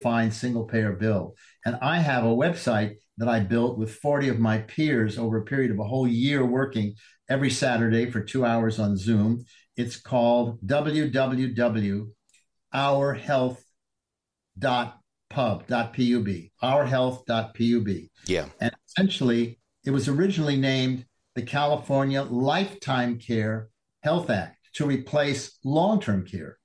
fine single payer bill. And I have a website that I built with 40 of my peers over a period of a whole year working every Saturday for 2 hours on Zoom. It's called www.ourhealth.pub, ourhealth.pub. Yeah. And essentially, it was originally named the California Lifetime Care Health Act to replace long-term care.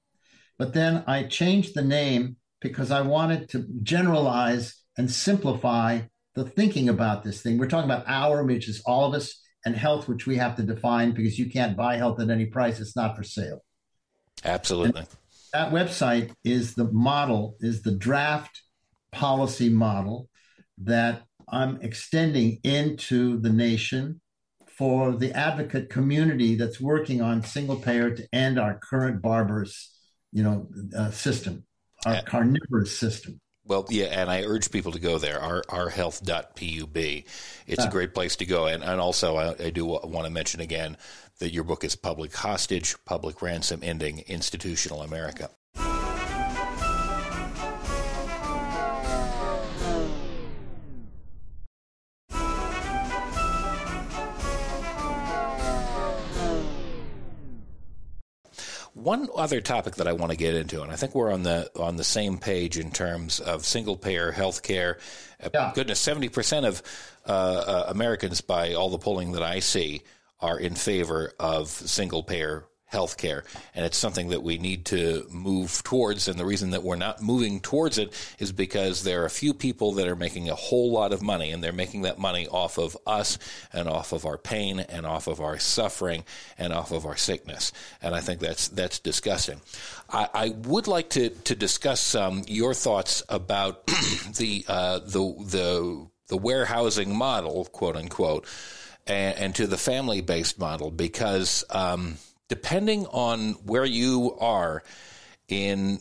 But then I changed the name because I wanted to generalize and simplify the thinking about this thing. We're talking about our, which is all of us, and health, which we have to define because you can't buy health at any price. It's not for sale. Absolutely. And that website is the model, is the draft policy model that I'm extending into the nation for the advocate community that's working on single payer to end our current barbarous, system, our carnivorous system. Well, yeah, and I urge people to go there, ourhealth.pub. It's a great place to go. And also, I do want to mention again that your book is Public Hostage, Public Ransom Ending Institutional America. One other topic that I want to get into, and I think we're on the same page in terms of single payer health care. Goodness, 70% of Americans, by all the polling that I see, are in favor of single payer health care, and it's something that we need to move towards. And the reason that we're not moving towards it is because there are a few people that are making a whole lot of money, and they're making that money off of us and off of our pain and off of our suffering and off of our sickness. And I think that's disgusting. I would like to discuss your thoughts about the warehousing model, quote unquote, and to the family-based model, because depending on where you are in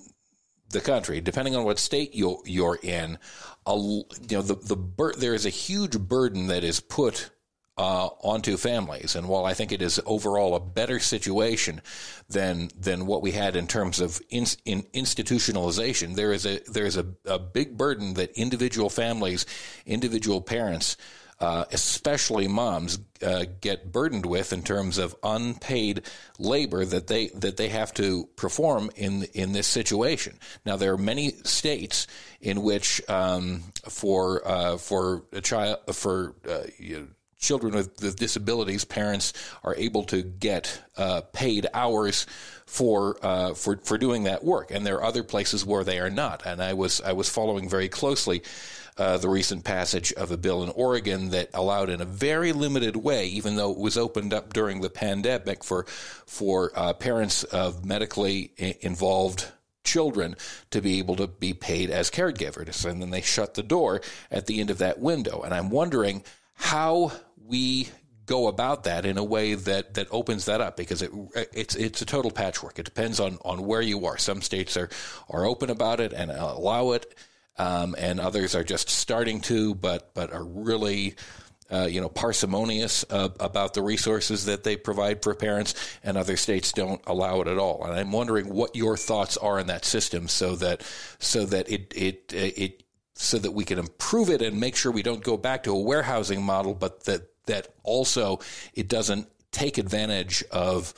the country, depending on what state you're in, there is a huge burden that is put onto families. And while I think it is overall a better situation than what we had in terms of institutionalization, there is a big burden that individual families, individual parents, especially moms, get burdened with in terms of unpaid labor that they have to perform in this situation. Now, there are many states in which children with disabilities, parents are able to get paid hours for doing that work, and there are other places where they are not. And I was following very closely the recent passage of a bill in Oregon that allowed, in a very limited way, even though it was opened up during the pandemic, for parents of medically involved children to be able to be paid as caregivers, and then they shut the door at the end of that window. And I'm wondering how we go about that in a way that opens that up, because it's a total patchwork. It depends on where you are. Some states are open about it and allow it, and others are just starting to, but are really parsimonious about the resources that they provide for parents, and other states don't allow it at all. And I'm wondering what your thoughts are in that system, so that we can improve it and make sure we don't go back to a warehousing model, but that also it doesn't take advantage of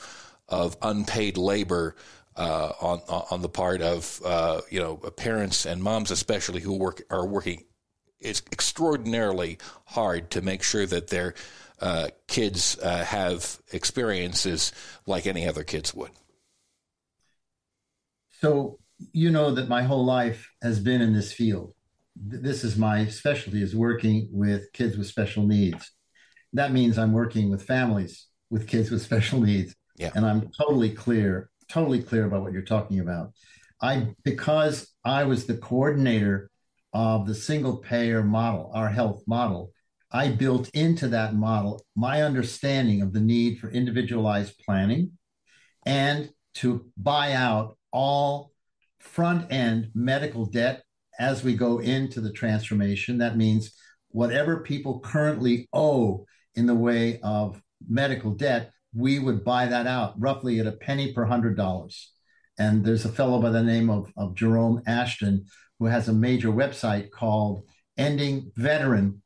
unpaid labor on the part of parents and moms, especially, who are working extraordinarily hard to make sure that their kids have experiences like any other kids would. So you know that my whole life has been in this field. This is my specialty, is working with kids with special needs. That means I'm working with families with kids with special needs. Yeah. And I'm totally clear about what you're talking about. Because I was the coordinator of the single payer model, our health model, I built into that model my understanding of the need for individualized planning and to buy out all front end medical debt as we go into the transformation. That means whatever people currently owe in the way of medical debt, we would buy that out roughly at a penny per $100. And there's a fellow by the name of Jerome Ashton, who has a major website called Ending Veteran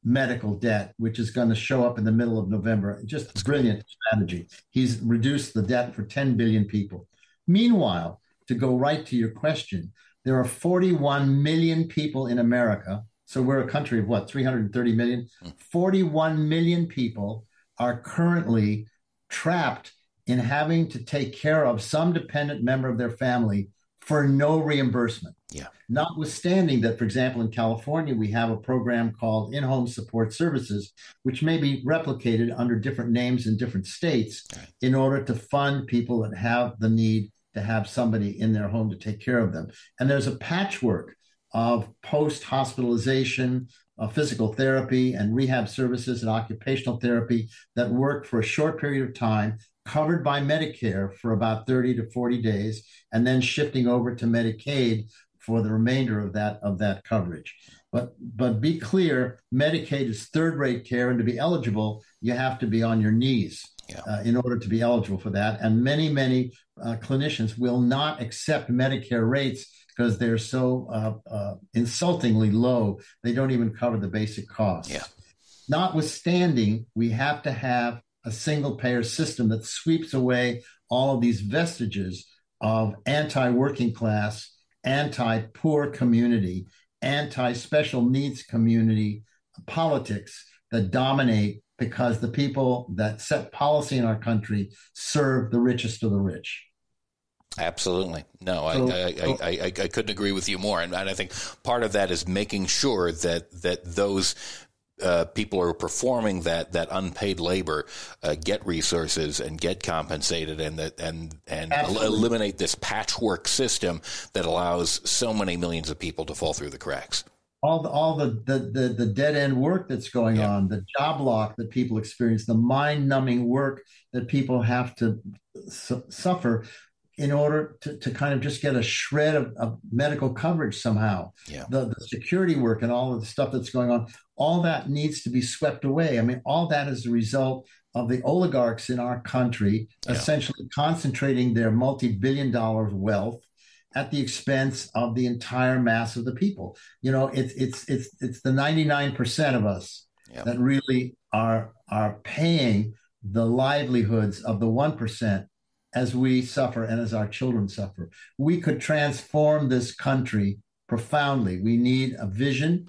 Medical Debt, which is going to show up in the middle of November. Just That's brilliant great. Strategy. He's reduced the debt for 10 billion people. Meanwhile, to go right to your question, there are 41 million people in America. So we're a country of what, 330 million? 41 million people are currently trapped in having to take care of some dependent member of their family for no reimbursement. Yeah. Notwithstanding that, for example, in California, we have a program called In-Home Support Services, which may be replicated under different names in different states in order to fund people that have the need to have somebody in their home to take care of them. And there's a patchwork of post-hospitalization, physical therapy and rehab services and occupational therapy that work for a short period of time, covered by Medicare for about 30 to 40 days, and then shifting over to Medicaid for the remainder of that coverage. But be clear, Medicaid is third-rate care, and to be eligible, you have to be on your knees in order to be eligible for that. And many clinicians will not accept Medicare rates because they're so insultingly low. They don't even cover the basic costs. Yeah. Notwithstanding, we have to have a single-payer system that sweeps away all of these vestiges of anti-working class, anti-poor community, anti-special needs community politics that dominate, because the people that set policy in our country serve the richest of the rich. Absolutely. No, I couldn't agree with you more. And I think part of that is making sure that those people who are performing that unpaid labor get resources and get compensated, and eliminate this patchwork system that allows so many millions of people to fall through the cracks. All the dead end work that's going on, the job lock that people experience, the mind-numbing work that people have to suffer in order to kind of just get a shred of medical coverage somehow. Yeah. The security work and all of the stuff that's going on, all that needs to be swept away. I mean, all that is the result of the oligarchs in our country essentially concentrating their multi-billion-dollar wealth at the expense of the entire mass of the people. You know, it's the 99% of us that really are paying the livelihoods of the 1% as we suffer and as our children suffer. We could transform this country profoundly. We need a vision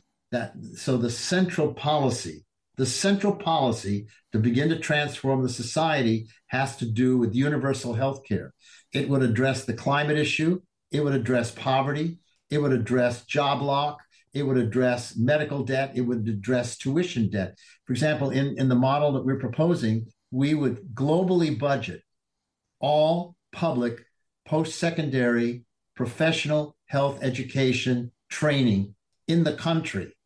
so the central policy to begin to transform the society has to do with universal health care. It would address the climate issue. It would address poverty. It would address job lock. It would address medical debt. It would address tuition debt. For example, in the model that we're proposing, we would globally budget all public post-secondary professional health education training in the country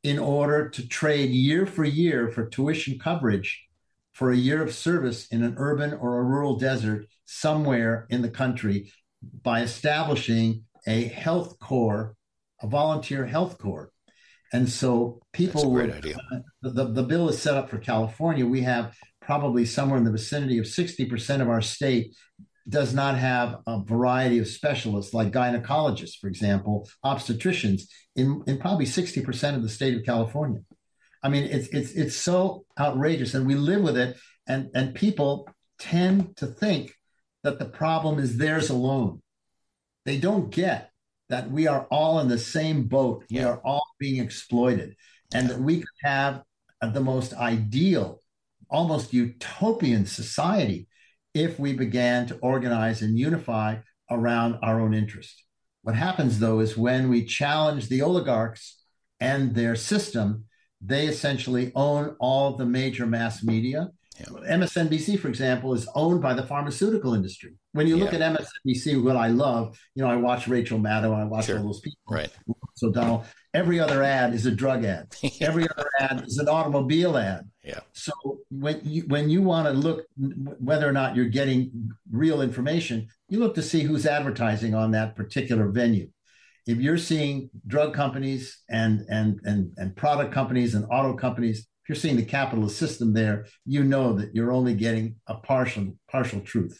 in order to trade year for year for tuition coverage for a year of service in an urban or a rural desert somewhere in the country, by establishing a health corps, a volunteer health corps. And so people That's a great idea. The bill is set up for California. We have probably somewhere in the vicinity of 60% of our state does not have a variety of specialists like gynecologists, for example, obstetricians in probably 60% of the state of California. I mean, it's so outrageous, and we live with it. And people tend to think that the problem is theirs alone. They don't get that we are all in the same boat. We are all being exploited, and that we could have the most ideal, almost utopian society if we began to organize and unify around our own interest. What happens, though, is when we challenge the oligarchs and their system, they essentially own all the major mass media. MSNBC, for example, is owned by the pharmaceutical industry. When you look at MSNBC, what I love, I watch Rachel Maddow, I watch all those people. Right. So Donald, every other ad is a drug ad. Every other ad is an automobile ad. Yeah. So when you want to look whether or not you're getting real information, you look to see who's advertising on that particular venue. If you're seeing drug companies and product companies and auto companies, if you're seeing the capitalist system there, you know that you're only getting a partial truth.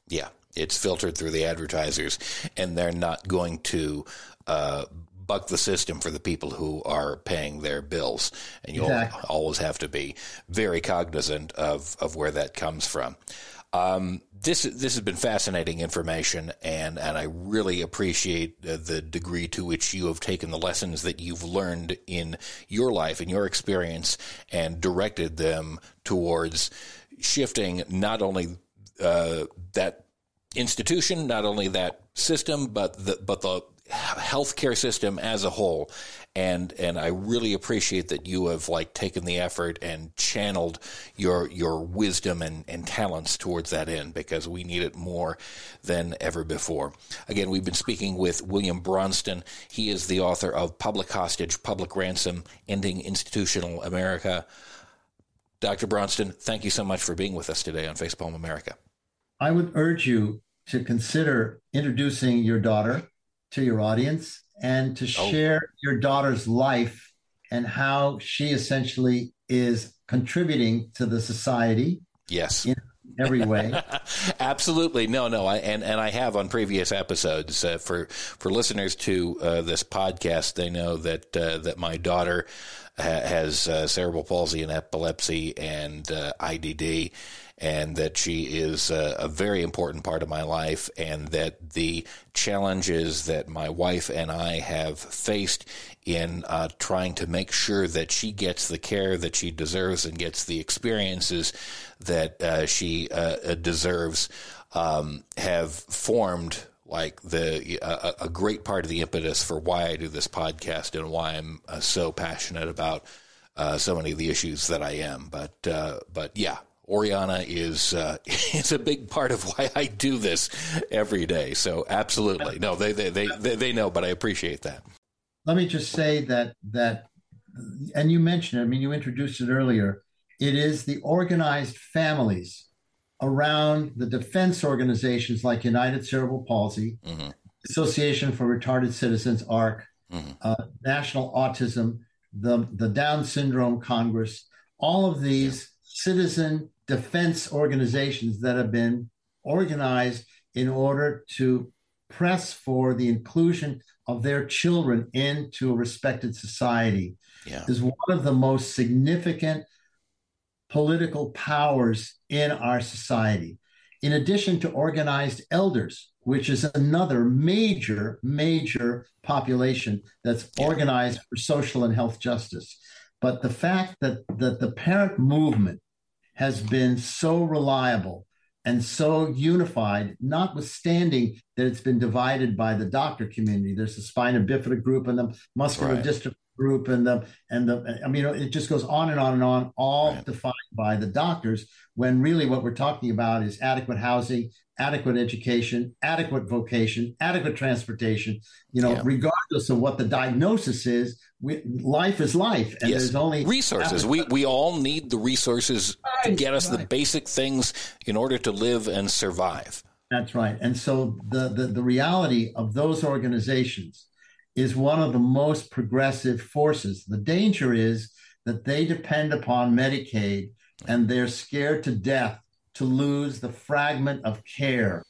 Yeah. It's filtered through the advertisers, and they're not going to buck the system for the people who are paying their bills. And you'll always have to be very cognizant of where that comes from. This has been fascinating information, and I really appreciate the degree to which you have taken the lessons that you've learned in your life, in your experience, and directed them towards shifting not only that institution, not only that system, but the healthcare system as a whole. And I really appreciate that you have taken the effort and channeled your wisdom and talents towards that end, because we need it more than ever before. Again, we've been speaking with William Bronston. He is the author of Public Hostage, Public Ransom, Ending Institutional America. Dr. Bronston, thank you so much for being with us today on Facepalm America. I would urge you to consider introducing your daughter to your audience and to share your daughter's life and how she essentially is contributing to the society. Yes. In every way. Absolutely. No. I have on previous episodes for listeners to this podcast. They know that my daughter has cerebral palsy and epilepsy and IDD, and that she is a very important part of my life, and that the challenges that my wife and I have faced in trying to make sure that she gets the care that she deserves and gets the experiences that she deserves have formed a great part of the impetus for why I do this podcast and why I'm so passionate about so many of the issues that I am. But yeah. Oriana is a big part of why I do this every day. So absolutely. No, they know, but I appreciate that. Let me just say that, and you mentioned it, I mean, you introduced it earlier. It is the organized families around the defense organizations like United Cerebral Palsy, mm-hmm. Association for Retarded Citizens, ARC, mm-hmm. National Autism, the Down Syndrome Congress, all of these citizen defense organizations that have been organized in order to press for the inclusion of their children into a respected society is one of the most significant political powers in our society. In addition to organized elders, which is another major population that's organized for social and health justice. But the fact that the parent movement has been so reliable and so unified, notwithstanding that it's been divided by the doctor community. There's the spina bifida group and the muscular dystrophy group and the I mean, it just goes on and on and on, all defined by the doctors, when really what we're talking about is adequate housing, adequate education, adequate vocation, adequate transportation, regardless of what the diagnosis is. Life is life, and there's only resources. We all need the resources to get us the basic things in order to live and survive. That's right. And so the reality of those organizations is one of the most progressive forces. The danger is that they depend upon Medicaid, and they're scared to death to lose the fragment of care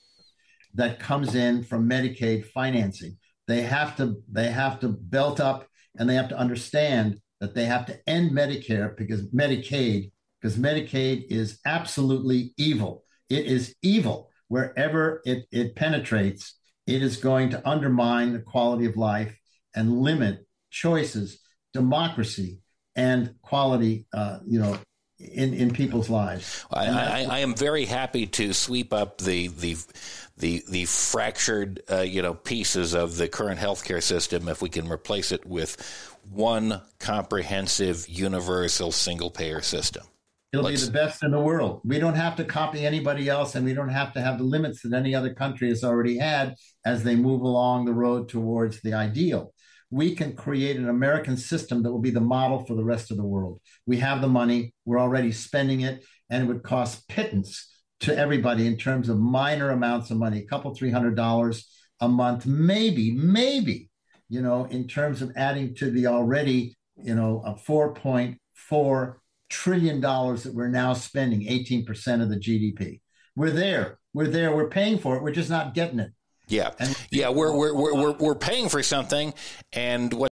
that comes in from Medicaid financing. They have to belt up, and they have to understand that they have to end Medicaid because Medicaid is absolutely evil. It is evil wherever it penetrates. It is going to undermine the quality of life and limit choices, democracy, and quality, in people's lives. I am very happy to sweep up the fractured, pieces of the current healthcare system if we can replace it with one comprehensive, universal, single-payer system. It'll be the best in the world. We don't have to copy anybody else, and we don't have to have the limits that any other country has already had as they move along the road towards the ideal. We can create an American system that will be the model for the rest of the world. We have the money. We're already spending it, and it would cost pittance to everybody in terms of minor amounts of money, a couple, $300 a month, maybe, in terms of adding to the already, a $4.4 trillion that we're now spending, 18% of the GDP. We're there. We're there. We're paying for it. We're just not getting it. Yeah, And yeah, we're paying for something, and what